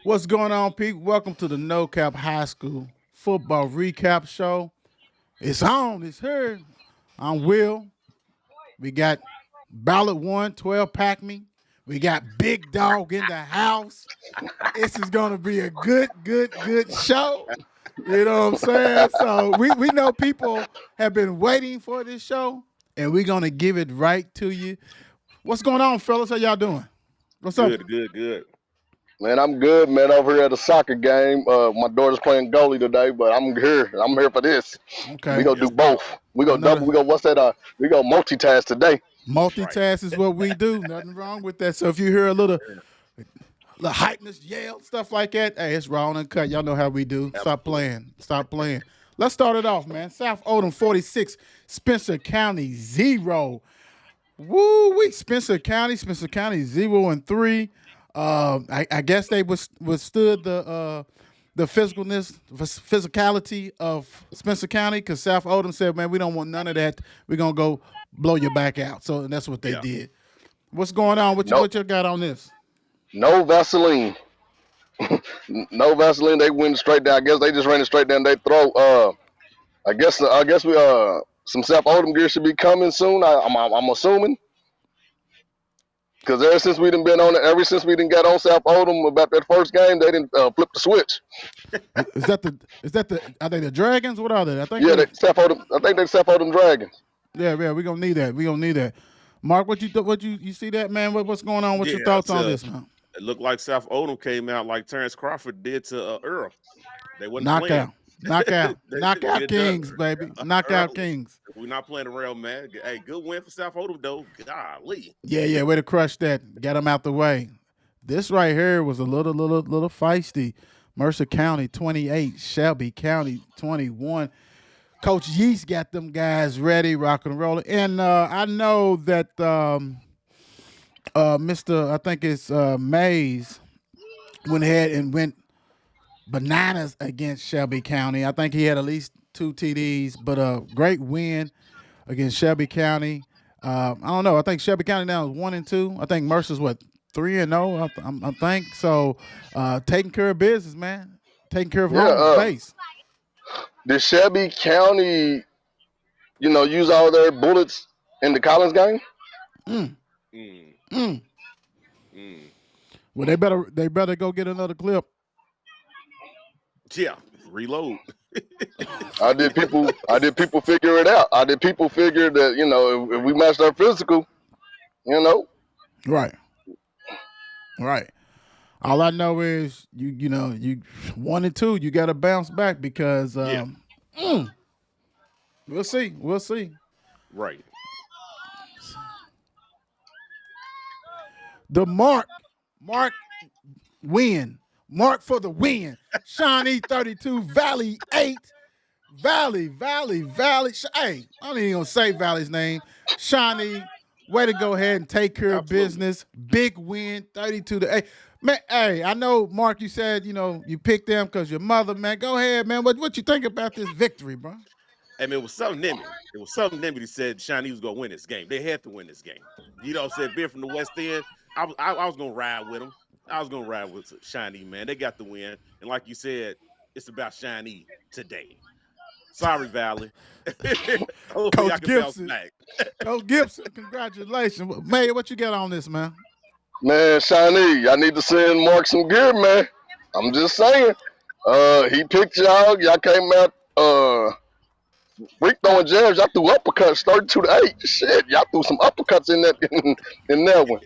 What's going on, people? Welcome to the No Cap High School Football Recap Show. It's on. It's here. I'm Will. We got Ballard 112 Pack Me. We got Big Dog in the house. This is gonna be a good show. You know what I'm saying? So we know people have been waiting for this show, and we're gonna give it right to you. What's going on, fellas? How y'all doing? What's up? Good, good, good. Man, I'm good, man. Over here at a soccer game. My daughter's playing goalie today, but I'm here. I'm here for this. We Okay. gonna do Yes, both. We I go know double. that. We go what's that? We go multitask today. that's right. Multitask is what we do. Nothing wrong with that. So if you hear a little hypeness, yell, stuff like that, hey, it's raw and cut. Y'all know how we do. Stop Absolutely. playing. Stop playing. Let's start it off, man. South Oldham 46, Spencer County 0. Woo wee. Spencer County 0-3. I guess they withstood the physicality of Spencer County because South Oldham said, man, we don't want none of that. We're gonna go blow your back out. So that's what they Yeah. did. What's going on? No, What you got on this? no Vaseline. No Vaseline. They went straight down. I guess they just ran it straight down their throat. I guess we some South Oldham gear should be coming soon. I'm assuming because ever since we didn't get on South Oldham about that first game, they didn't flip the switch. Is that the are they the Dragons? What are they? I think Yeah, they they South Oldham. I think they South Oldham Dragons. yeah, we're gonna need that. We're gonna need that. Mark, what you see that, man? What's going on? What's your Yeah. thoughts on this, man? It looked like South Oldham came out like Terrence Crawford did to Earl. They wasn't playing. Knockout. Knockout. Get Knockout it done Kings, baby. Knockout early. Kings. We're not playing around, man. Hey, good win for South Oldham, though. Golly. Yeah, way to crush that. Get them out the way. This right here was a little feisty. Mercer County 28, Shelby County 21. Coach Yeast got them guys ready, rocking and rolling. And I know that Mr. I think it's Mays went ahead and went bananas against Shelby County. I think he had at least two TDs, but a great win against Shelby County. I don't know. I think Shelby County now is 1-2. I think Mercer's what 3-0. I think so. Taking care of business, man. Taking care of Yeah. home base. Did Shelby County, use all their bullets in the Collins game? Mm, Mm, mm. mm. Well, they better go get another clip. Yeah. Reload. I did people figure it out. I did people figure that, if we matched our physical, you know, Right, right. All I know is you 1-2. You got to bounce back because Yeah. mm, we'll see. We'll see. Right. The Mark win. Mark for the win. Shawnee 32, Valley 8. Valley. Hey, I'm not even gonna say Valley's name. Shawnee, way to go ahead and take care of Absolutely. business. Big win, 32-8. Man, hey, I know Mark. You said you picked them because your mother. Man, go ahead, man. What you think about this victory, bro? I mean, it was something in me. It was something in me that said Shawnee was going to win this game. They had to win this game. You know what I'm saying? Being from the West End, I was going to ride with them. I was going to ride with Shawnee, man. They got the win. And like you said, it's about Shawnee today. Sorry, Valley. Hopefully, I Coach can bounce Gibson. back. Coach Gibson, congratulations. May, what you got on this, man? man, Shawnee, I need to send Mark some gear, man. I'm just saying. He picked y'all. Y'all came out free throwing jabs. Y'all threw uppercuts 32-8. Shit, y'all threw some uppercuts in that in that one.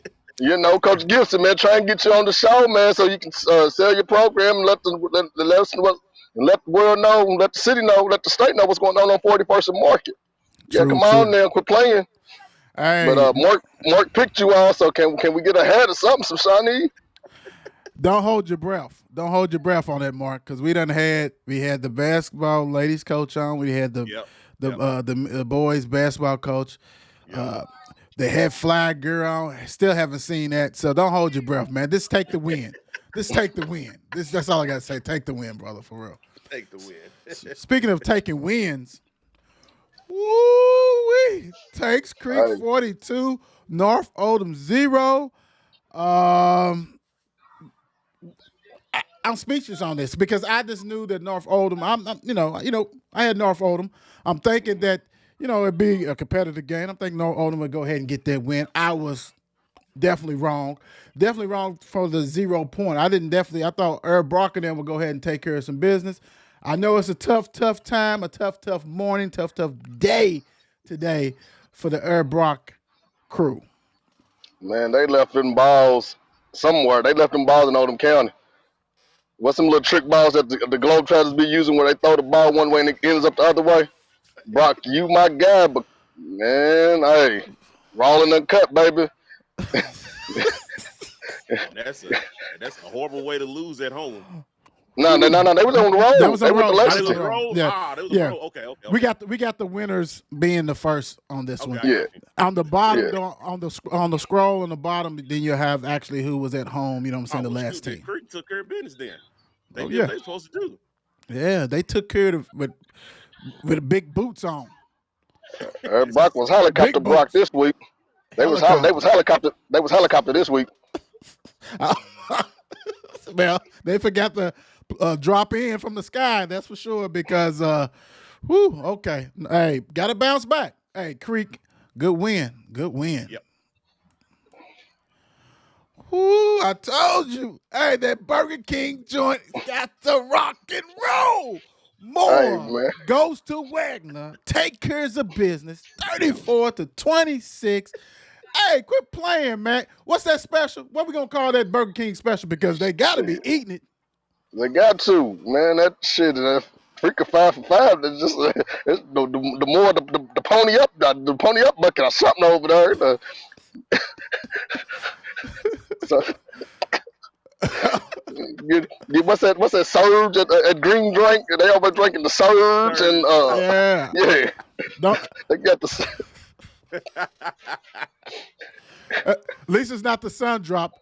Coach Gibson, man, try and get you on the show, man, so you can sell your program and let us know, and let the world know, let the city know, let the state know what's going on 41st and Market. Yeah, True, come on true. now, quit playing. But Hey, Mark picked you all, so can we get ahead of something, some Shawnee? don't hold your breath. Don't hold your breath on that, Mark, because we had the basketball ladies coach on. We had the Yep. the Yep. uh, the, the boys basketball coach. Yep. Uh, they had flag girl on. Still haven't seen that, so don't hold your breath, man. Just take the win. Just take the win. That's all I gotta say. Take the win, brother, for real. Take the win. Speaking of taking wins, woo Takes Creek Hey, 42, North Oldham 0. Um, I'm speechless on this because I just knew that North Oldham. I had North Oldham. I'm thinking that it'd be a competitive game. I'm thinking North Oldham would go ahead and get that win. I was definitely wrong. Definitely wrong for the 0 point. I thought Herb Brock and them would go ahead and take care of some business. I know it's a tough time, a tough morning, tough day today for the Herb Brock crew. Man, they left them balls somewhere. They left them balls in Oldham County. What's some little trick balls that the Globetrotters be using where they throw the ball one way and it ends up the other way? Brock, you my guy, but man, hey, rolling the cut, baby. That's a horrible way to lose at home. No. They was on the road. That was on the road. They was on the road. They was on the road. Okay. We got the winners being the first on this one. Yeah. On the bottom, on the scroll on the bottom, then you have actually who was at home. You know what I'm saying? The last team. Creek took care of business then. They did yeah. what they supposed to do. Yeah, they took care of it with big boots on. Brock was helicopter Brock this week. They was helicopter this week. Well, they forgot to drop in from the sky. That's for sure. Because, okay. Hey, got to bounce back. Hey, Creek, good win. Yep. Ooh, I told you. Hey, that Burger King joint got to rock and roll. More goes to Wagner. Take care of the business. 34-26. Hey, quit playing, man. What's that special? What we gonna call that Burger King special? Because they gotta be eating it. They got to, man. That shit, freaking 5 for 5. It's just it's the more the pony up, the pony up bucket or something over there. So, what's that surge at Green Drink? They over drinking the surge and yeah. They got the. At least it's not the sun drop.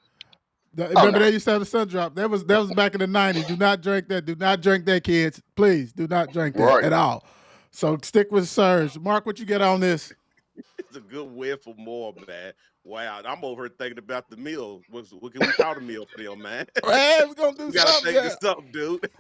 Remember they used to have the sun drop. That was back in the 90s. Do not drink that. Do not drink that, kids. Please do not drink that at all. So stick with Surge. Mark, what you get on this? It's a good win for Moore, man. Wow, I'm over here thinking about the meal. What can we call the meal for them, man? Hey, we're gonna do we gotta think of something, dude.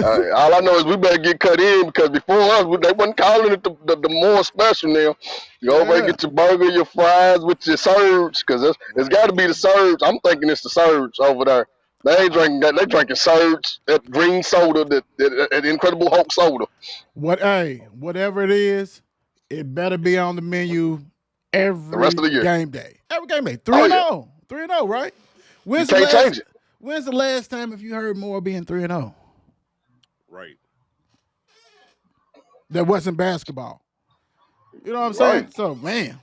All I know is we better get cut in because before us, they wasn't calling it the more special now. You over there get your burger, your fries with your surge because it's got to be the surge. I'm thinking it's the surge over there. They ain't drinking that. They drinking surge, that green soda, that Incredible Hulk soda. Whatever it is, it better be on the menu every the rest of the year. Game day. Every game day. 3-0. 3-0, right? You can't change it. When's the last time if you heard more being 3-0? Right. That wasn't basketball. You know what I'm saying? So, man,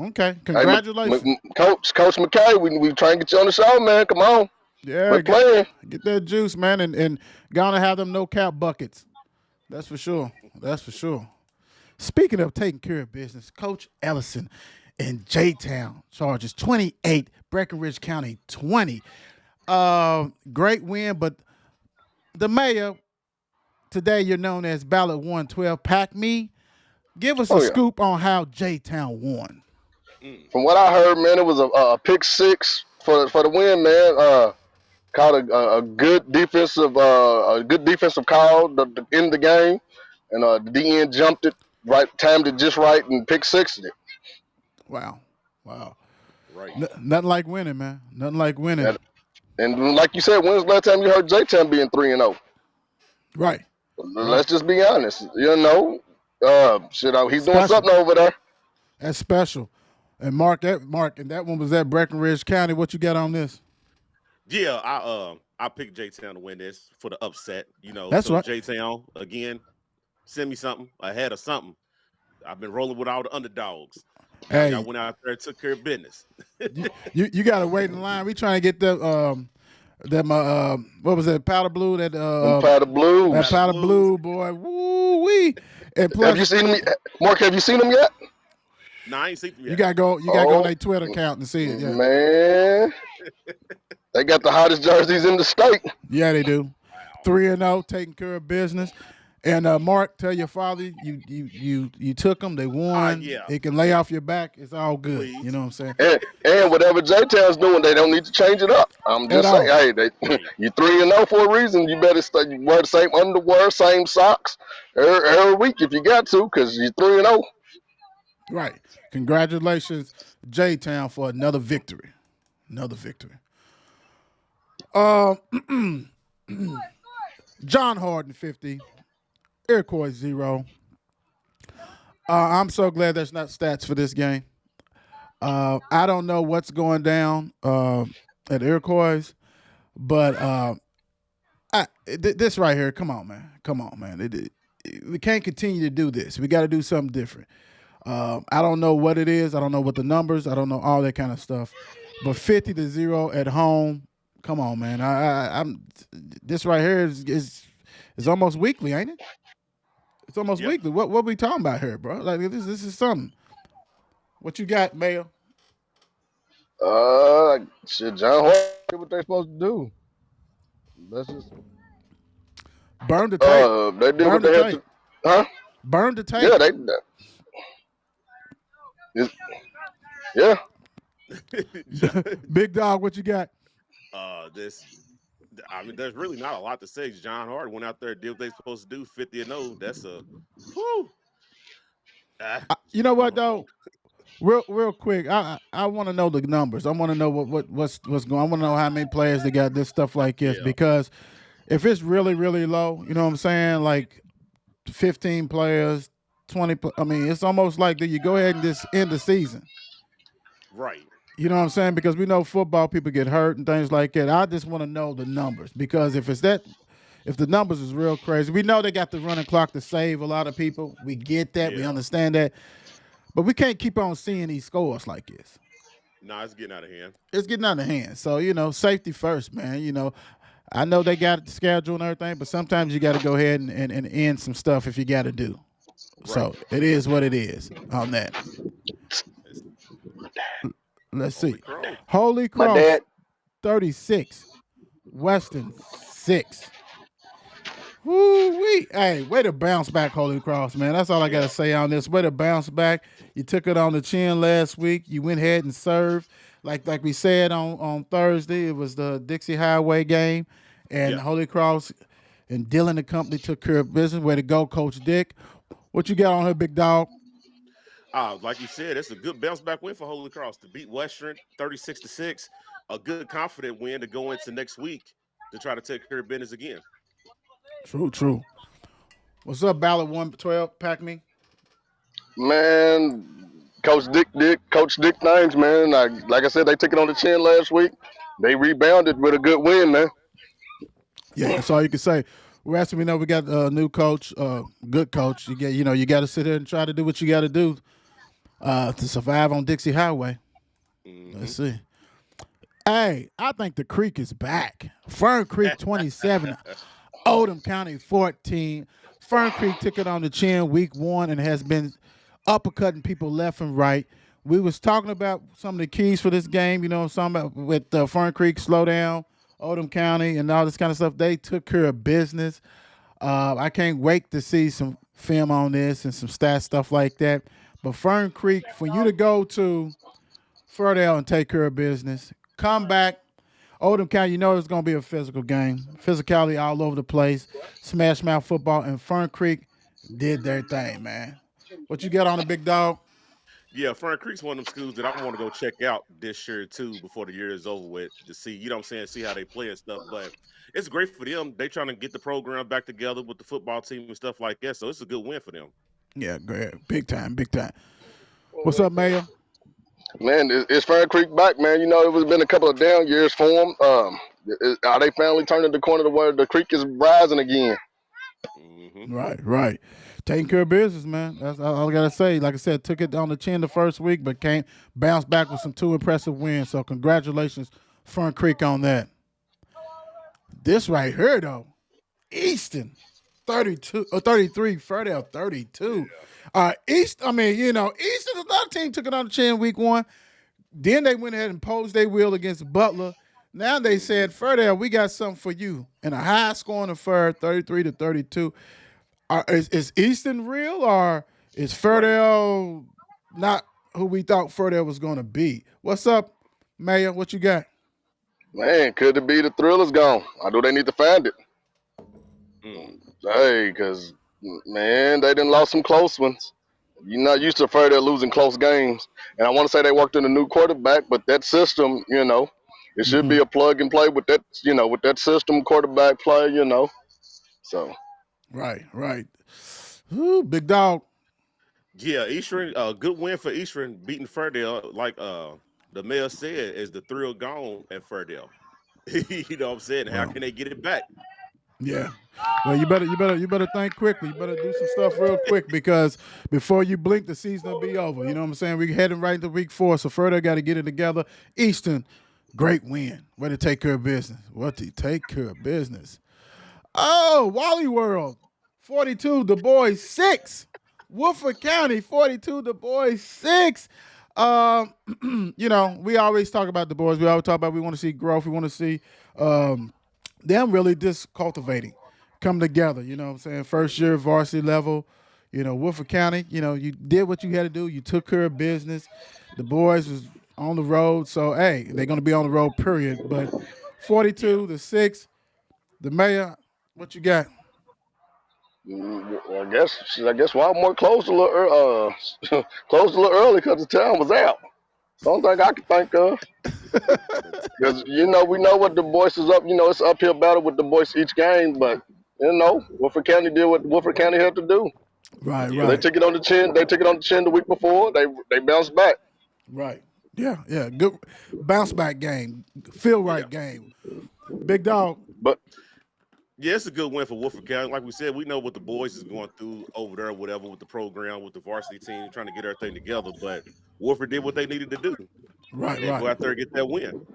okay. Congratulations. Hey, Coach McKay, we trying to get you on the show, man. Come on. Yeah, we're playing. Get that juice, man, and gonna have them no-cap buckets. That's for sure. Speaking of taking care of business, Coach Ellison in J-Town charges 28, Breckenridge County 20. Great win, but the mayor, today you're known as Ballard 112. Pack me. Give us a scoop on how J-Town won. From what I heard, man, it was a pick six for the win, man. Called a good defensive call to end the game, and the DN jumped it right, timed it just right, and pick sixed it. Wow. Right. Nothing like winning, man. Nothing like winning. And like you said, when's the last time you heard J-Town being 3-0? Right. Let's just be honest. He's doing something over there. That's special. And Mark, and that one was at Breckenridge County. What you got on this? Yeah, I picked J-Town to win this for the upset. That's right. J-Town again. Send me something ahead of something. I've been rolling with all the underdogs. Hey, I went out there and took care of business. you got to wait in line. We trying to get them. What was that? Powder blue. Powder blue. That powder blue, boy. Woo wee. And plus, have you seen them, Mark? Have you seen them yet? No, I ain't seen them yet. You gotta go on their Twitter account and see it. Yeah. Man, they got the hottest jerseys in the state. Yeah, they do. 3-0, taking care of business. And Mark, tell your father you took them. They won. Yeah, It can lay off your back. It's all good. You please. know what I'm saying? And whatever J-Town's doing, they don't need to change it up. I'm At just saying, all. hey, Right. you 3-0 for a reason. You better wear the same underwear, same socks every week if you got to, because you're 3-0. Right. Congratulations, J Town, for another victory. Another victory. Uh, John Harden 50, Iroquois 0. I'm so glad there's not stats for this game. I don't know what's going down at Iroquois, but this right here, come on, man. Come on, man. We can't continue to do this. We got to do something different. I don't know what it is. I don't know what the numbers. I don't know all that kind of stuff. But 50-0 at home. Come on, man. I'm this right here is almost weekly, ain't it? It's almost Yep. weekly. What we talking about here, bro? Like this is something. What you got, Mayor? Shit, John Hart. What they supposed to do? That's just Burn the tape. They did Burn what the they had tape. to. Huh? Burn the tape. Yeah, yeah. Big dog, what you got? This. I mean, there's really not a lot to say. John Hart went out there, did what they supposed to do, 50-0. That's a whew. You know what though? Real quick, I want to know the numbers. I want to know what's going. I want to know how many players they got. This stuff like this Yeah. because if it's really low, you know what I'm saying? Like 15 players, 20. I mean, it's almost like do you go ahead and just end the season? Right. You know what I'm saying? Because we know football people get hurt and things like that. I just want to know the numbers because if the numbers is real crazy, we know they got the running clock to save a lot of people. We get that, we Yeah. understand that, but we can't keep on seeing these scores like this. Nah, it's getting out of hand. It's getting out of hand. So safety first, man. I know they got the schedule and everything, but sometimes you got to go ahead and end some stuff if you got to do. So Right. it is what it is on that. It's Let's Holy see. Crow. Holy My Cross dad. 36, Weston 6. Woo-wee. Hey, way to bounce back, Holy Cross, man. That's all I got to Yeah. say on this. Way to bounce back. You took it on the chin last week. You went ahead and served. Like we said on Thursday, it was the Dixie Highway game, and Yeah. Holy Cross and Dylan and company took care of business. Way to go, Coach Dick. What you got on her, big dog? Like you said, it's a good bounce back win for Holy Cross to beat Western 36-6. A good confident win to go into next week to try to take care of business again. True, true. What's up, Ballard 112? Pack me. Man, Coach Dick things, man. Like I said, they took it on the chin last week. They rebounded with a good win, man. Yeah, that's all you can say. We're asking. We know we got a new coach, good coach. You got to sit here and try to do what you got to do to survive on Dixie Highway. Hmm. Let's see. Hey, I think the Creek is back. Fern Creek 27, Oldham County 14. Fern Creek took it on the chin week 1 and has been uppercutting people left and right. We was talking about some of the keys for this game, some about with Fern Creek slow down, Oldham County, and all this kind of stuff. They took care of business. I can't wait to see some film on this and some stats, stuff like that. But Fern Creek, for you to go to Fairdale and take care of business, come back. Oldham County, it's going to be a physical game. Physicality all over the place. Smash mouth football. And Fern Creek did their thing, man. What you got on the big dog? Yeah, Fern Creek's one of them schools that I want to go check out this year too before the year is over with to see, you know what I'm saying, see how they play and stuff. But it's great for them. They trying to get the program back together with the football team and stuff like that. So it's a good win for them. Yeah, great. Big time, big time. What's up, Mayor? Man, it's Fern Creek back, man. It was been a couple of down years for them. Are they finally turning the corner to where the creek is rising again? Hmm. Right, right. Taking care of business, man. That's all I gotta say. Like I said, took it on the chin the first week, but came bounce back with some 2 impressive wins. So congratulations, Fern Creek, on that. This right here, though, Easton 32 or 33, Fairdale 32. Easton is another team took it on the chin week 1. Then they went ahead and posed their will against Butler. Now they said, Fairdale, we got something for you. And a high scoring affair, 33-32. Is Easton real or is Right. Fairdale not who we thought Fairdale was going to be? What's up, Mayor? What you got? Man, could it be the thrill is gone? I know they need to find it. Mm. Hey, cause man, they didn't lost some close ones. You're not used to Fairdale losing close games. And I want to say they worked in a new quarterback, but that system, it should Mm-hmm. be a plug and play with that, with that system quarterback play. So Right, right. Ooh, big dog. Yeah, Eastern, good win for Eastern beating Fairdale. Like the mayor said, is the thrill gone at Fairdale? You know what I'm saying? How Well, can they get it back? yeah. Well, you better think quickly. You better do some stuff real quick because before you blink, the season will be over. You know what I'm saying? We're heading right into week 4, so further got to get it together. Easton, great win. Way to take care of business. What to take care of business. Oh, Wally World, 42, the boys 6. Woodford County, 42, the boys 6. Um, we always talk about the boys. We always talk about we want to see growth. We want to see um, them really just cultivating, come together. You know what I'm saying? First year varsity level. Woodford County, you did what you had to do. You took care of business. The boys was on the road. So, hey, they're going to be on the road, period. But Yeah. 42 to 6, the mayor, what you got? I guess Walmart closed a little closed a little early because the town was out. Something I can think of. Because we know what the boys is up. It's an uphill battle with the boys each game, but Woodford County did what Woodford County had to do. Right, Yeah. They right, took it on the chin. They took it on the chin the week before. They bounced back. right. Yeah, yeah. Good bounce back game. Feel Yeah. right game. Big dog. But Yeah, it's a good win for Woodford County. Like we said, we know what the boys is going through over there, whatever, with the program, with the varsity team, trying to get everything together. But Woodford did what they needed to do Right, and right. go out there and get that win.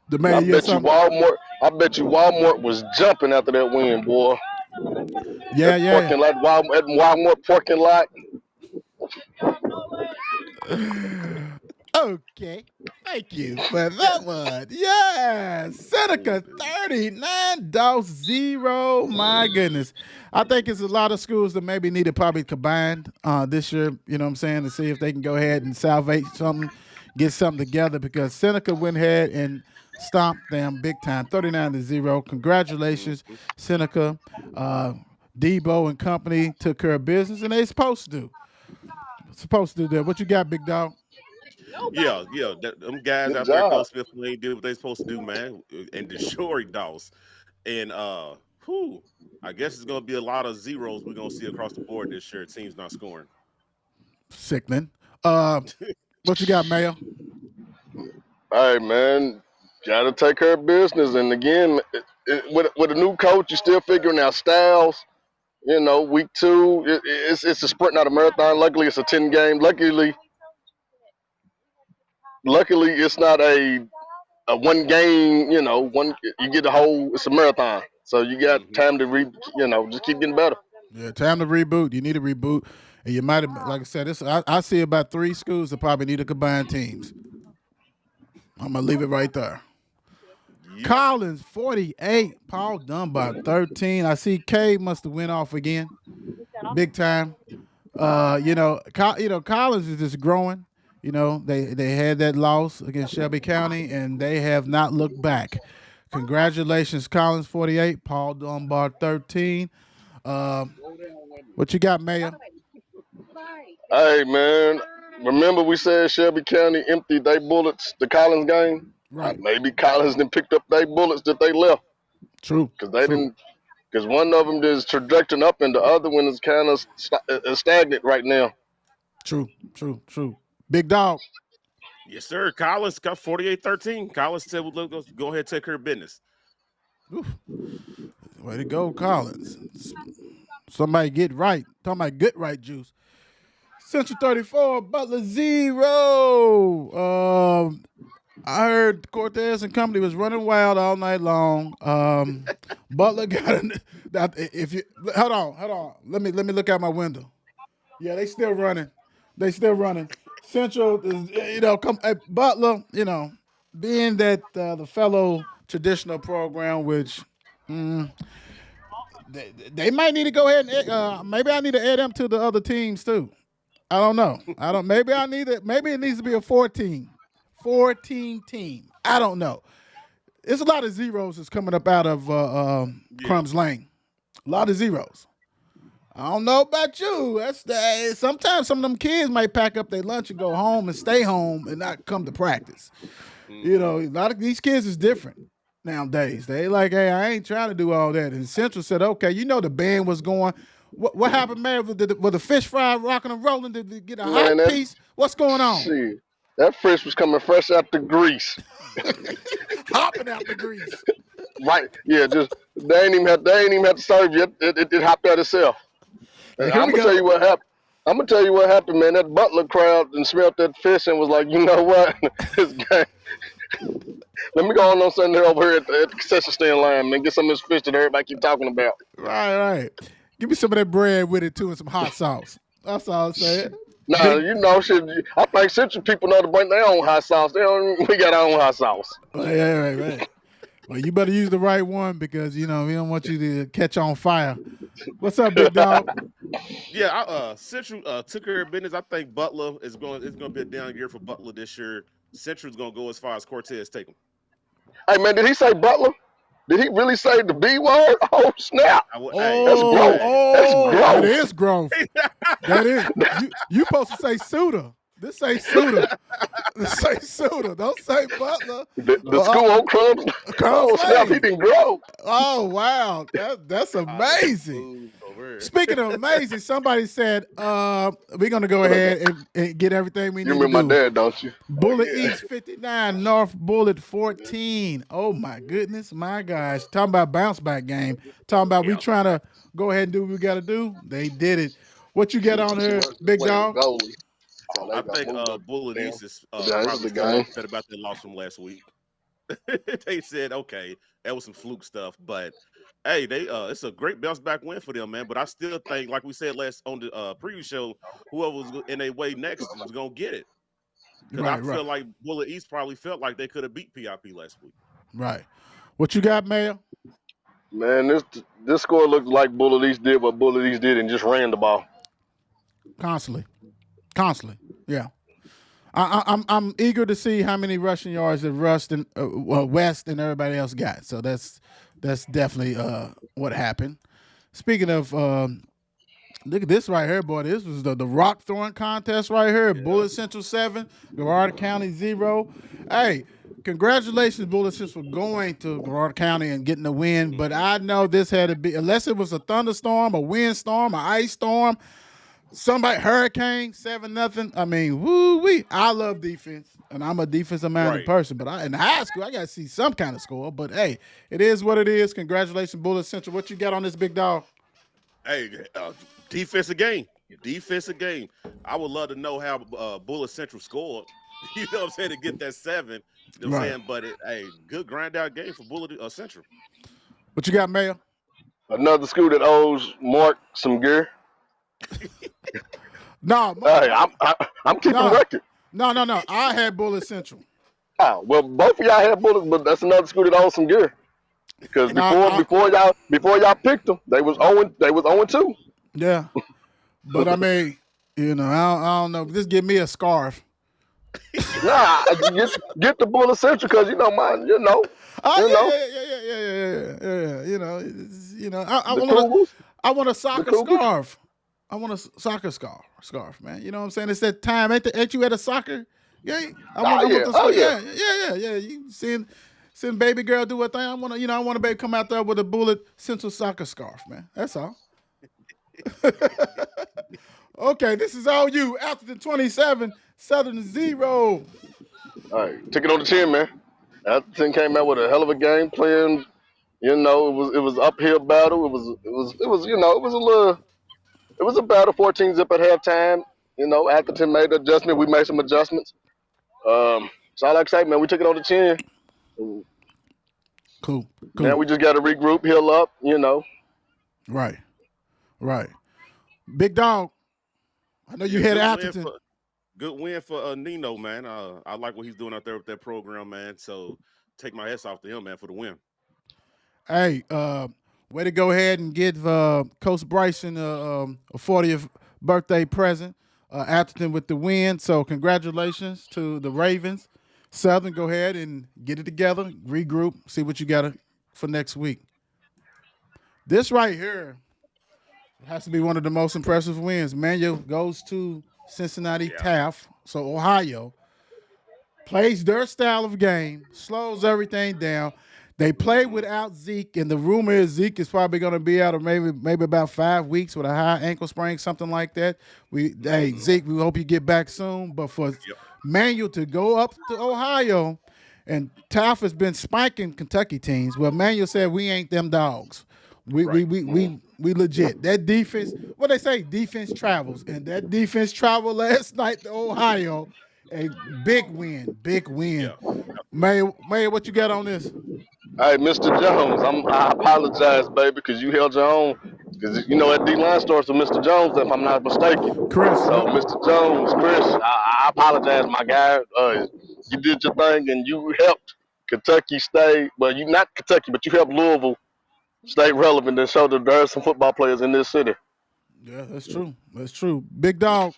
The mayor, I you had bet you something? Walmart. I bet you Walmart was jumping after that win, boy. Yeah, That yeah, parking lot, Walmart parking lot. yeah. Okay. Thank you for that one. Yeah. Seneca 39 dose 0. My goodness. I think it's a lot of schools that maybe need to probably combine this year, you know what I'm saying, to see if they can go ahead and salvage something, get something together because Seneca went ahead and stomped them big time 39 to 0. Congratulations, Mhm. Seneca. Debo and company took care of business and they supposed to do. Supposed to do that. What you got, big dog? Yeah, yeah. Them guys Good out there, job. Coach Smith, they did what they supposed to do, man. And the Shorey Doss. And whew, I guess it's gonna be a lot of zeros we're gonna see across the board this year. Teams not scoring. Sickening. Uh, what you got, Mayo? Hey man, gotta take care of business. And again, with a new coach, you're still figuring out styles. Week 2, it's a sprint, not a marathon. Luckily, it's a 10 game. Luckily, it's not a one game. One you get the whole. It's a marathon, so you got Hmm. time to just keep getting better. Yeah, time to reboot. You need to reboot, and you might have, like I said, this. I see about 3 schools that probably need to combine teams. I'm gonna leave it right there. Yep. Collins 48, Paul Dunbar 13. I see K must have went off again, big time. Collins is just growing. They had that loss against Shelby County, and they have not looked back. Congratulations, Collins 48, Paul Dunbar 13. Um, what you got, Mayor? Hey man, remember we said Shelby County emptied their bullets the Collins game? Right. Maybe Collins then picked up their bullets that they left True. because they True. didn't. Because one of them is trajecting up, and the other one is kind of stagnant right now. True. True. True. Big dog. Yes, sir. Collins got 48-13. Collins said, well, let's go ahead and take care of business. Oof. Way to go, Collins. Somebody get right. Talking about good right juice. Central 34, Butler 0. I heard Cortez and company was running wild all night long. Butler got that. If you hold on. Let me look out my window. Yeah, they still running. They still running. Central is come Butler. Being that the fellow traditional program, which they might need to go ahead and maybe I need to add them to the other teams too. I don't know. Maybe I need it. Maybe it needs to be a 14 team. I don't know. It's a lot of zeros that's coming up out of Crumbs Lane. A lot of zeros. I don't know about you. Sometimes some of them kids might pack up their lunch and go home and stay home and not come to practice. You know, a lot of these kids is different nowadays. They like, hey, I ain't trying to do all that. And Central said, okay, you know the band was going. What happened, man? With the fish fry rocking and rolling? Did they get a hot piece? What's going on? Shit, that fish was coming fresh out the grease. Hopping out the grease. Right? Yeah, just they ain't even have to serve you. It hopped out itself. I'm gonna tell you what happened. I'm gonna tell you what happened, man. That Butler crowd and smelled that fish and was like, you know what? This guy. Let me go on Sunday over here at the concession stand line, man. Get some of this fish that everybody keep talking about. Right. Give me some of that bread with it too and some hot sauce. That's all I'm saying. Nah, you know, shit. I think Central people know to bring their own hot sauce. We got our own hot sauce. Right. Well, you better use the right one because we don't want you to catch on fire. What's up, big dog? Yeah, Central took care of business. I think Butler it's going to be a down year for Butler this year. Central's going to go as far as Cortez take them. Hey, man, did he say Butler? Did he really say the B word? Oh, snap. That's growth. That's growth. That is growth. That is. You supposed to say Suda. This say Suda. This say Suda. Don't say Butler. The school on Crumbs. Oh, snap. He didn't grow. Oh, wow. That's amazing. Speaking of amazing, somebody said we're going to go ahead and get everything we need to do. You remember my dad, don't you? Bullet East 59, North Bullet 14. Oh, my goodness. My gosh. Talking about bounce back game. Talking about we trying to go ahead and do what we got to do. They did it. What you got on here, big dog? I think Bullet East is probably still upset about their loss from last week. They said, okay, that was some fluke stuff, but hey, it's a great bounce back win for them, man. But I still think, like we said last on the preview show, whoever was in their way next was gonna get it. Because I feel like Bullet East probably felt like they could have beat PIP last week. Right. What you got, Mayor? Man, this score looked like Bullet East did what Bullet East did and just ran the ball. Constantly, yeah. I'm eager to see how many rushing yards that West and everybody got. So that's definitely what happened. Speaking of, look at this right here, boy. This was the rock throwing contest right here. Yeah. Bullet Central 7, Garrard County 0. Hey, congratulations, Bullet Central, going to Garrard County and getting the win. But I know this had to be, unless it was a thunderstorm, a windstorm, an ice storm, hurricane, 7-0. I mean, woo-wee. I love defense, and I'm a defensive-minded person. But in high school, I got to see some kind of score. But, hey, it is what it is. Congratulations, Bullet Central. What you got on this big dog? Hey, defensive game. I would love to know how Bullet Central scored. You know what I'm saying? To get that 7. You know what I'm saying? But, good grind-out game for Bullet Central. What you got, Mayor? Another school that owes Mark some gear. No, hey, I'm keeping record. No. I had Bullet Central. Oh, well, both of y'all had Bullets, but that's another school that owes some gear. Because before y'all picked them, they was 0-2. Yeah, but I mean, I don't know. Just give me a scarf. Nah, get the Bullet Central because Yeah. I want a soccer scarf. I want a soccer scarf, man. You know what I'm saying? It's that time. Ain't you at a soccer game? Yeah. You seeing baby girl do her thing. I want to baby come out there with a Bullet Central soccer scarf, man. That's all. Okay, this is all you. Atherton 27, Southern 0. All right, took it on the chin, man. Atherton came out with a hell of a game playing. It was uphill battle. It was a battle. 14-zip at halftime. Atherton made an adjustment. We made some adjustments. So all I can say, man, we took it on the chin. Cool. Now we just got to regroup, heal up. Right. Big dog. I know you had Atherton. Good win for Nino, man. I like what he's doing out there with that program, man. So take my hats off to him, man, for the win. Hey, Way to go ahead and give Coach Bryson a 40th birthday present. Atherton with the win. So congratulations to the Ravens. Southern, go ahead and get it together, regroup, see what you got for next week. This right here has to be one of the most impressive wins. Manual goes to Cincinnati Yeah. Taft, so Ohio, plays their style of game, slows everything down. They play without Zeke, and the rumor is Zeke is probably going to be out of maybe about 5 weeks with a high ankle sprain, something like that. Hey Zeke, we hope you get back soon. But for Manuel to go up to Ohio, and Taft has been spiking Kentucky teams. Well, Manuel said we ain't them dogs. We legit. That defense, what they say, defense travels, and that defense traveled last night to Ohio. A big win, big win. Yeah. May, what you got on this? Hey, Mr. Jones, I apologize, baby, because you held your own. Because, you know, that D-line starts with Mr. Jones, if I'm not mistaken. Chris, So, yep. Mr. Jones, Chris, I apologize, my guy. You did your thing, and you helped Kentucky stay, well, you not Kentucky, but you helped Louisville stay relevant and show that there are some football players in this city. Yeah, that's true. That's true. Big dog.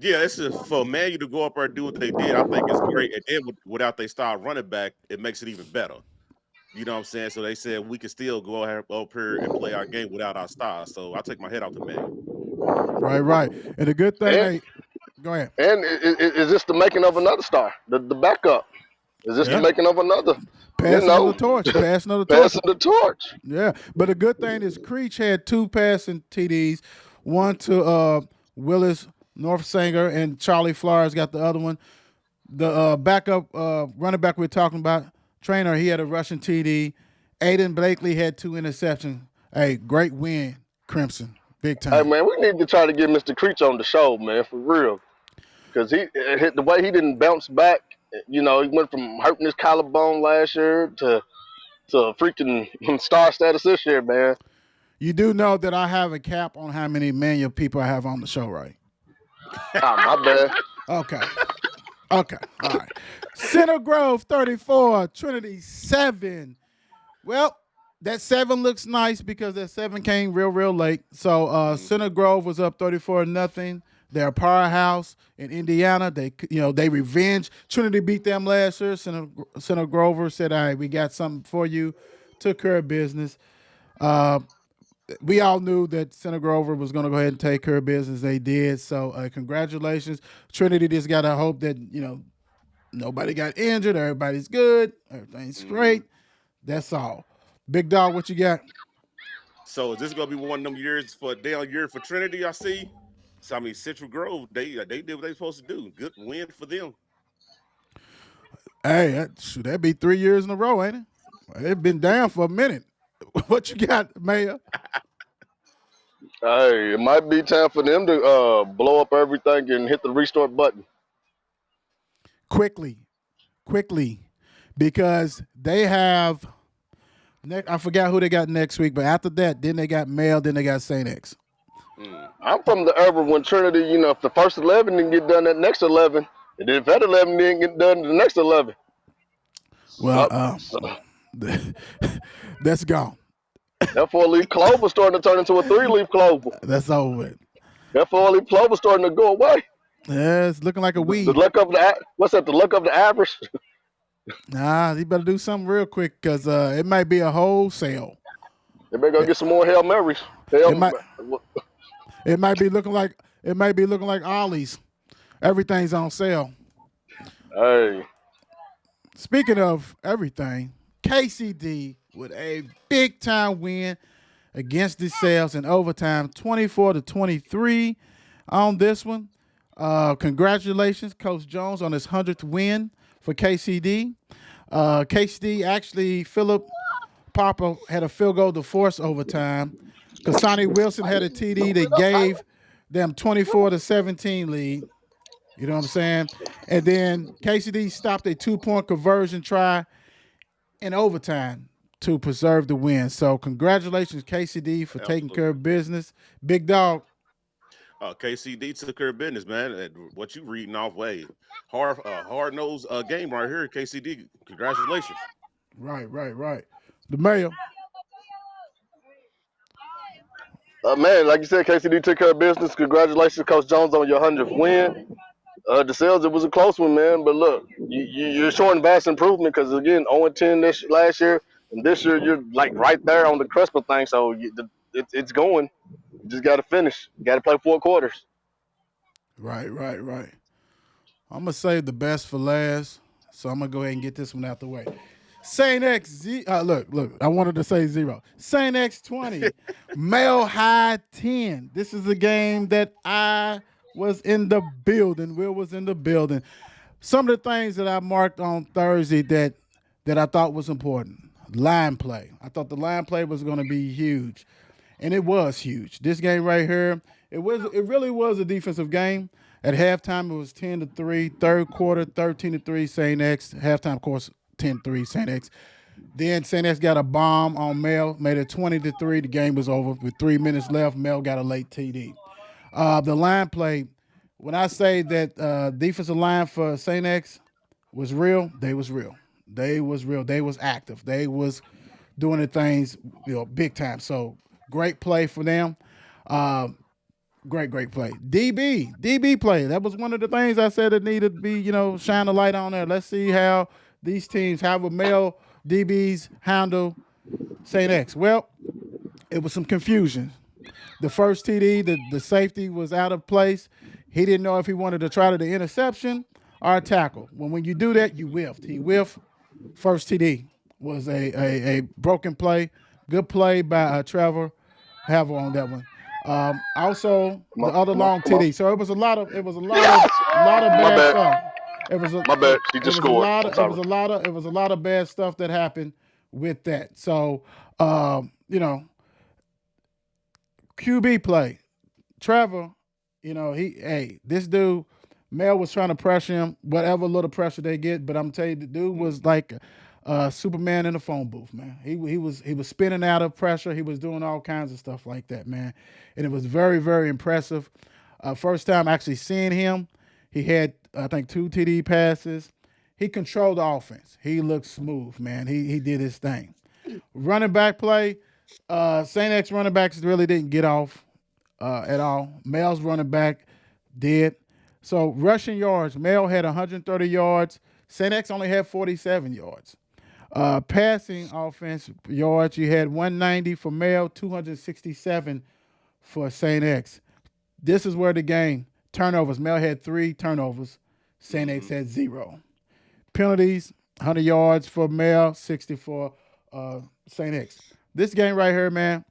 Yeah, it's for Manu to go up there and do what they did. I think it's great. And then without they star running back, it makes it even better. You know what I'm saying? So they said we can still go up here and play our game without our stars. So I take my head off to Manu. Right. And the good thing, And, hey, go ahead. and is this the making of another star? The backup? Is this the Yeah. making of another? Passing of the torch. Passing of the torch. Passing the torch. Yeah. But the good thing is Creech had 2 passing TDs, one to Willis Northsinger, and Charlie Flores got the other one. The backup running back we're talking about, Trainer, he had a rushing TD. Aiden Blakely had 2 interceptions. Hey, great win, Crimson. Big time. Hey, man, we need to try to get Mr. Creech on the show, man, for real. Because the way he didn't bounce back, you know, he went from hurting his collarbone last year to freaking star status this year, man. You do know that I have a cap on how many manual people I have on the show, right? My bad. Okay. All right. Center Grove 34, Trinity 7. Well, that 7 looks nice because that 7 came real late. So Center Grove was up 34-0. They're a powerhouse in Indiana. They revenge. Trinity beat them last year. Center Grover said, "All right, we got something for you." Took care of business. We all knew that Center Grover was going to go ahead and take care of business. They did. So congratulations. Trinity just got to hope that, nobody got injured. Everybody's good. Everything's straight. That's all. Big dog, what you got? So is this gonna be one of them years for down year for Trinity? I see. So I mean, Central Grove, they did what they supposed to do. Good win for them. Hey, that'd be 3 years in a row, ain't it? They've been down for a minute. What you got, Mayor? Hey, it might be time for them to blow up everything and hit the restart button. Quickly, because they have. I forgot who they got next week, but after that, then they got Mail, then they got St. X. I'm from the era when Trinity, if the first 11 didn't get done, that next 11, and then if that 11 didn't get done, the next 11. Well, that's gone. That 4-leaf clover starting to turn into a 3-leaf clover. That's over with. That 4-leaf clover starting to go away. Yeah, it's looking like a weed. The luck of what's that? The luck of the average. Nah, you better do something real quick because it might be a wholesale. They better go get some more Hail Marys. It might be looking like Ollie's. Everything's on sale. Hey. Speaking of everything, KCD with a big time win against DeSales in overtime, 24-23 on this one. Congratulations, Coach Jones, on his 100th win for KCD. KCD actually, Philip Papa had a field goal to force overtime. Kasani Wilson had a TD that gave them 24-17 lead. You know what I'm saying? And then KCD stopped a 2-point conversion try in overtime to preserve the win. So congratulations, KCD, for taking care of business. Big dog. KCD took care of business, man. What you reading off way hard nosed game right here. KCD, congratulations. Right. The mayor. Man, like you said, KCD took care of business. Congratulations, Coach Jones, on your 100th win. DeSales, it was a close one, man. But look, you're showing vast improvement because, again, 0-10 last year, and this year you're like right there on the cusp of things. So it's going. You just got to finish. You got to play 4 quarters. Right. I'm gonna save the best for last, so I'm gonna go ahead and get this one out the way. Saint X look. I wanted to say 0. Saint X 20, Male High 10. This is a game that I was in the building. Will was in the building. Some of the things that I marked on Thursday that I thought was important. Line play. I thought the line play was going to be huge, and it was huge. This game right here, it really was a defensive game. At halftime, it was 10-3. Third quarter, 13-3. Saint X. Halftime, of course, 10-3. Saint X. Then Saint X got a bomb on Mel, made it 20-3. The game was over with 3 minutes left. Mel got a late TD. The line play. When I say that defensive line for Saint X was real, they was real. They was real. They was active. They was doing the things, big time. So great play for them. Great play. DB play. That was one of the things I said that needed to be, shine a light on there. Let's see how these teams, how will male DBs handle Saint X. Well, it was some confusion. The first TD, the safety was out of place. He didn't know if he wanted to try to the interception or a tackle. When you do that, you whiffed. He whiffed. First TD was a broken play. Good play by Trevor Havel on that one. Also, the other long TD. So it was a lot of bad stuff. My bad. He just scored. It was a lot of bad stuff that happened with that. So, QB play. Trevor, this dude, Mel was trying to pressure him, whatever little pressure they get, but I'm telling you, the dude was like Superman in the phone booth, man. He was spinning out of pressure. He was doing all kinds of stuff like that, man. And it was very, very impressive. First time actually seeing him, he had, I think, 2 TD passes. He controlled the offense. He looked smooth, man. He did his thing. Running back play, St. X running backs really didn't get off at all. Mel's running back did. So rushing yards, Mel had 130 yards. St. X only had 47 yards. Passing offense yards, you had 190 for Mel, 267 for St. X. This is where the game, turnovers, Mel had 3 turnovers. St. X had 0. Penalties, 100 yards for Mel, 60 for St. X. This game right here, man,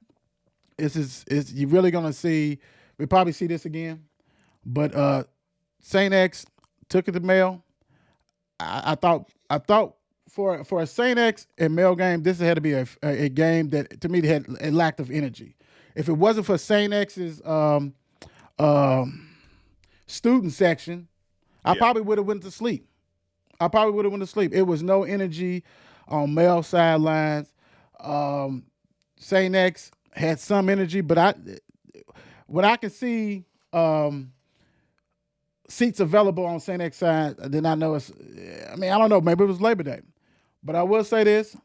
is you're really gonna see. We probably see this again, but St. X took it to Mel. I thought for a St. X and Mel game, this had to be a game that to me had a lack of energy. If it wasn't for St. X's student section, I probably would have went to sleep. It was no energy on Mel sidelines. St. X had some energy, but what I can see seats available on St. X side, I did not know I don't know, maybe it was Labor Day. But I will say this,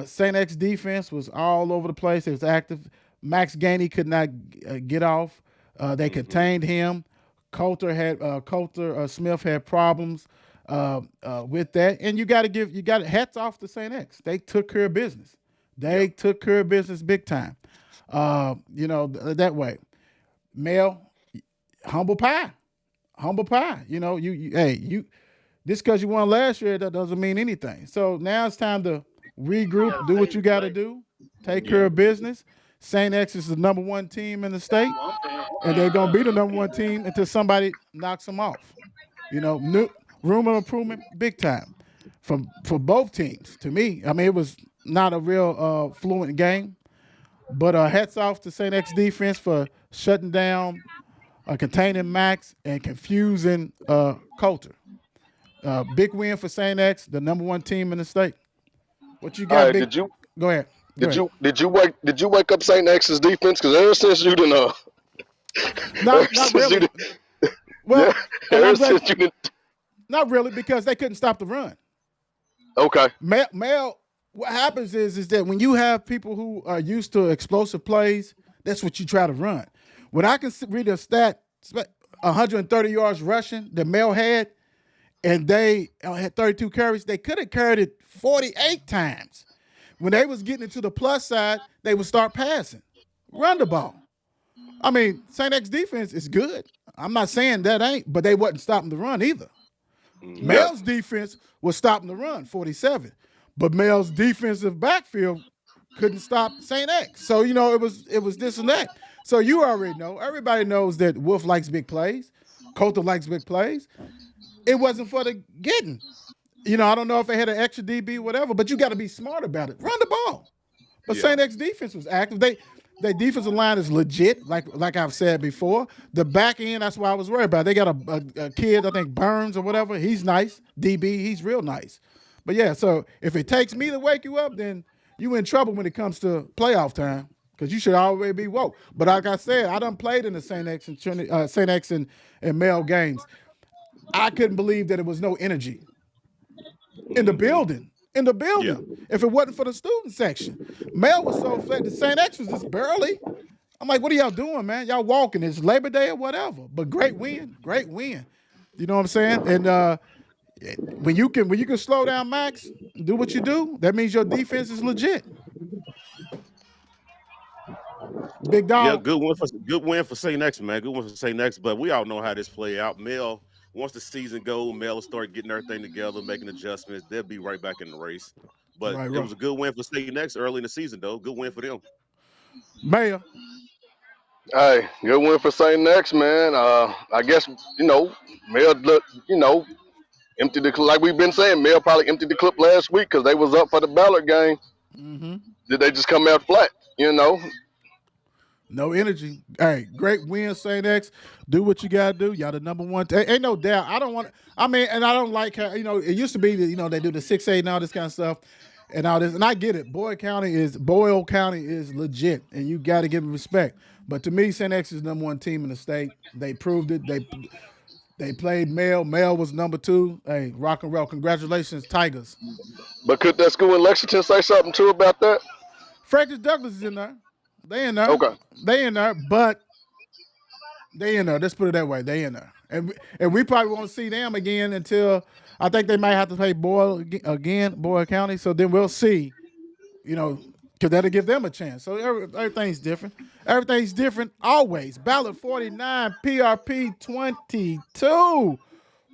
St. X defense was all over the place. It was active. Max Gainey could not get off. They contained him. Coulter Smith had problems with that. And you got hats off to St. X. They took care of business. Took care of business big time. That way. Mel, humble pie. This because you won last year, that doesn't mean anything. So now it's time to regroup, do what you got to do, take care of business. St. X is the number 1 team in the state, and they're going to be the number 1 team until somebody knocks them off. New room of improvement, big time, for both teams. To me, it was not a real fluent game, but hats off to St. X defense for shutting down, containing Max, and confusing Coulter. Big win for St. X, the number 1 team in the state. What you got? Right, Go ahead. Did you wake up St. X's defense? Because ever since you didn't not really. Well, since you didn't. Not really, because they couldn't stop the run. Okay. Mel, what happens is that when you have people who are used to explosive plays, That's what you try to run. When I can read a stat, 130 yards rushing that Mel had, and they had 32 carries, they could have carried it 48 times. When they was getting into the plus side, they would start passing. Run the ball. I mean, St. X defense is good. I'm not saying that ain't, but they wasn't stopping the run either. Mel's defense was stopping the run, 47. But Mel's defensive backfield couldn't stop St. X. So, you know, it was this and that. So you already know. Everybody knows that Wolf likes big plays. Coulter likes big plays. It wasn't for the getting. You know, I don't know if they had an extra DB, whatever, but you got to be smart about it. Run the ball. But St. X defense was active. Their defensive line is legit, like I've said before. The back end, that's why I was worried about. They got a kid, I think Burns or whatever. He's nice. DB, he's real nice. But yeah, so if it takes me to wake you up, then you in trouble when it comes to playoff time because you should already be woke. But like I said, I done played in the St. X and Trinity, St. X and Mel games. I couldn't believe that it was no energy in the building. Yeah. If it wasn't for the student section. Mel was so flat. The St. X was just barely. I'm like, what are y'all doing, man? Y'all walking. It's Labor Day or whatever. But great win. You know what I'm saying? And when you can slow down Max, do what you do, that means your defense is legit. Big dog. Yeah, good win for St. X, man. Good win for St. X. But we all know how this play out. Mel, once the season goes, Mel will start getting everything together, making adjustments. They'll be right back in the race. But it was a good win for St. X early in the season, though. Good win for them. Mayor. Hey, good win for St. X, man. I guess, you know, Mel, you know, emptied the clip. Like we've been saying, Mel probably emptied the clip last week because they was up for the Ballard game. Mm-hmm. Did they just come out flat, you know? No energy. Hey, great win, St. X. Do what you got to do. Y'all the number one. Ain't no doubt. I don't like how, you know, it used to be that, you know, they do the 6A and all this kind of stuff and all this. And I get it. Boyle County is legit, and you got to give them respect. But to me, St. X is the number one team in the state. They proved it. They played Mel. Mel was number 2. Hey, rock and roll. Congratulations, Tigers. But could that school in Lexington say something too about that? Frederick Douglass is in there. They in there. Okay. They in there, but they in there. Let's put it that way. They in there. And we probably won't see them again until I think they might have to play Boyle County. So then we'll see, you know, because that'll give them a chance. So everything's different. Everything's different always. Ballard 49, PRP 22.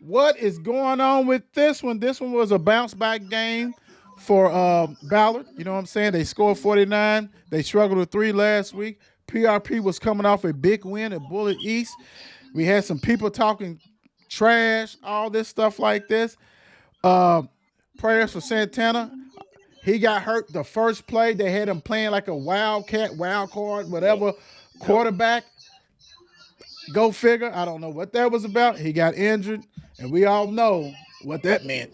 What is going on with this one? This one was a bounce back game for Ballard. You know what I'm saying? They scored 49. They struggled with 3 last week. PRP was coming off a big win at Bullitt East. We had some people talking trash, all this stuff like this. Prayers for Santana. He got hurt the first play. They had him playing like a wild card, whatever, quarterback. Go figure. I don't know what that was about. He got injured, and we all know what that meant.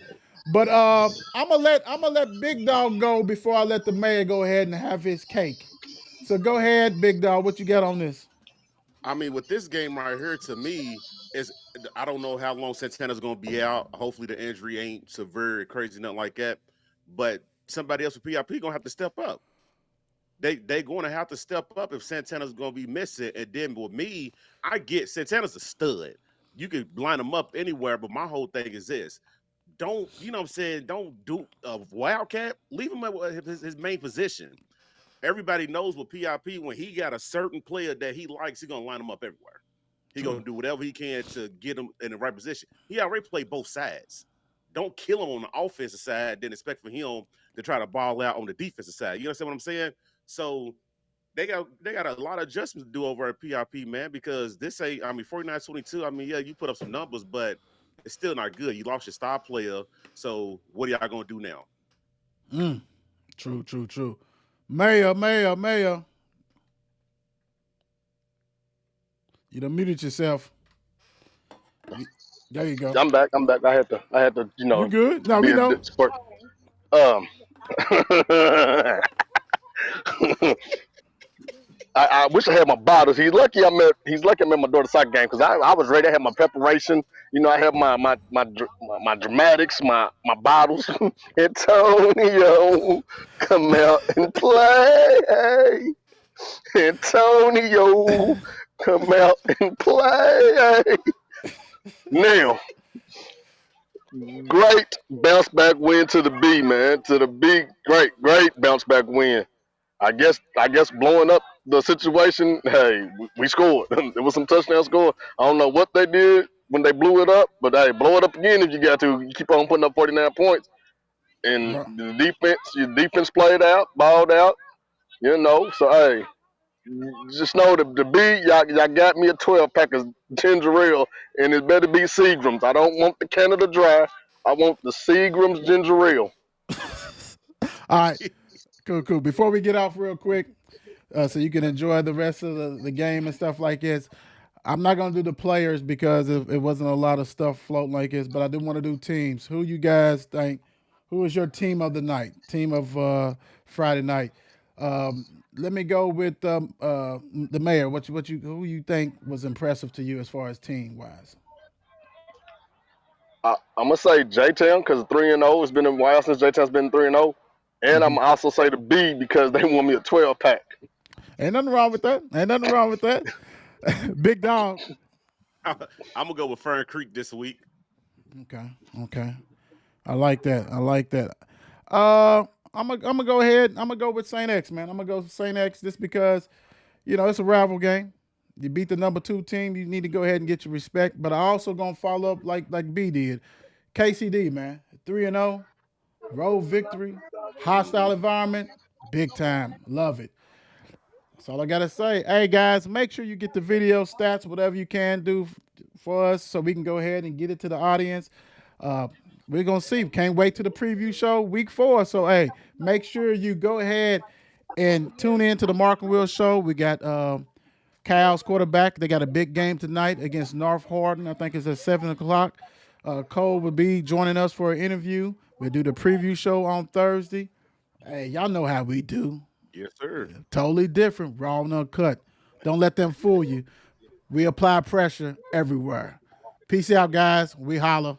But I'm gonna let Big Dog go before I let the mayor go ahead and have his cake. So go ahead, Big Dog. What you got on this? I mean, with this game right here, to me, I don't know how long Santana's going to be out. Hopefully the injury ain't severe, crazy, nothing like that. But somebody else with PRP going to have to step up. They going to have to step up if Santana's going to be missing. And then with me, I get Santana's a stud. You could line him up anywhere, but my whole thing is this. Don't, you know what I'm saying, don't do a wildcat. Leave him at his main position. Everybody knows with PIP, when he got a certain player that he likes, he's going to line him up everywhere. He's going to do whatever he can to get him in the right position. He already played both sides. Don't kill him on the offensive side, then expect for him to try to ball out on the defensive side. You understand what I'm saying? So they got a lot of adjustments to do over at PIP, man, because 49-22, I mean, yeah, you put up some numbers, but it's still not good. You lost your star player, so what are y'all going to do now? True. Mayor. You done muted yourself. There you go. I'm back. I had to, you know. You good? No, we know. Sport. I wish I had my bottles. He's lucky I'm at my daughter's soccer game because I was ready. I had my preparation. You know, I have my dramatics, my bottles. Antonio, come out and play. Antonio, come out and play. Now, great bounce back win to the B, man. To the B, great bounce back win. I guess blowing up the situation. Hey, we scored. There was some touchdown score. I don't know what they did when they blew it up, but hey, blow it up again if you got to. You keep on putting up 49 points, and Bro, your defense played out, balled out. So hey, just know the B, y'all got me a 12 pack of ginger ale, and it better be Seagram's. I don't want the Canada Dry. I want the Seagram's ginger ale. all right, cool. Before we get off real quick, so you can enjoy the rest of the game and stuff like this. I'm not gonna do the players because it wasn't a lot of stuff floating like this, but I do want to do teams. Who you guys think? Who is your team of the night? Team of Friday night. Let me go with the mayor. Who you think was impressive to you as far as team wise? I'm gonna say J Town because 3-0. It's been a while since J Town's been 3-0, and I'm also say the B because they want me a 12 pack. Ain't nothing wrong with that. Ain't nothing wrong with that. Big dog. I'm gonna go with Fern Creek this week. Okay. I like that. Uh, I'm gonna go ahead. I'm gonna go with Saint X, man. I'm gonna go with Saint X just because it's a rival game. You beat the number 2 team, you need to go ahead and get your respect. But I also gonna follow up like B did. KCD, man, 3-0, road victory, hostile environment, big time, love it. That's all I gotta say. Hey guys, make sure you get the video stats, whatever you can do for us, so we can go ahead and get it to the audience. Uh, we're gonna see. Can't wait to the preview show week 4. So hey, make sure you go ahead and tune in to the Mark and Will show. We got Cal's quarterback. They got a big game tonight against North Hardin. I think it's at 7 o'clock. Cole will be joining us for an interview. We'll do the preview show on Thursday. Hey, y'all know how we do. Yes, sir. Totally different, raw and uncut. Don't let them fool you. We apply pressure everywhere. Peace out, guys. We holla.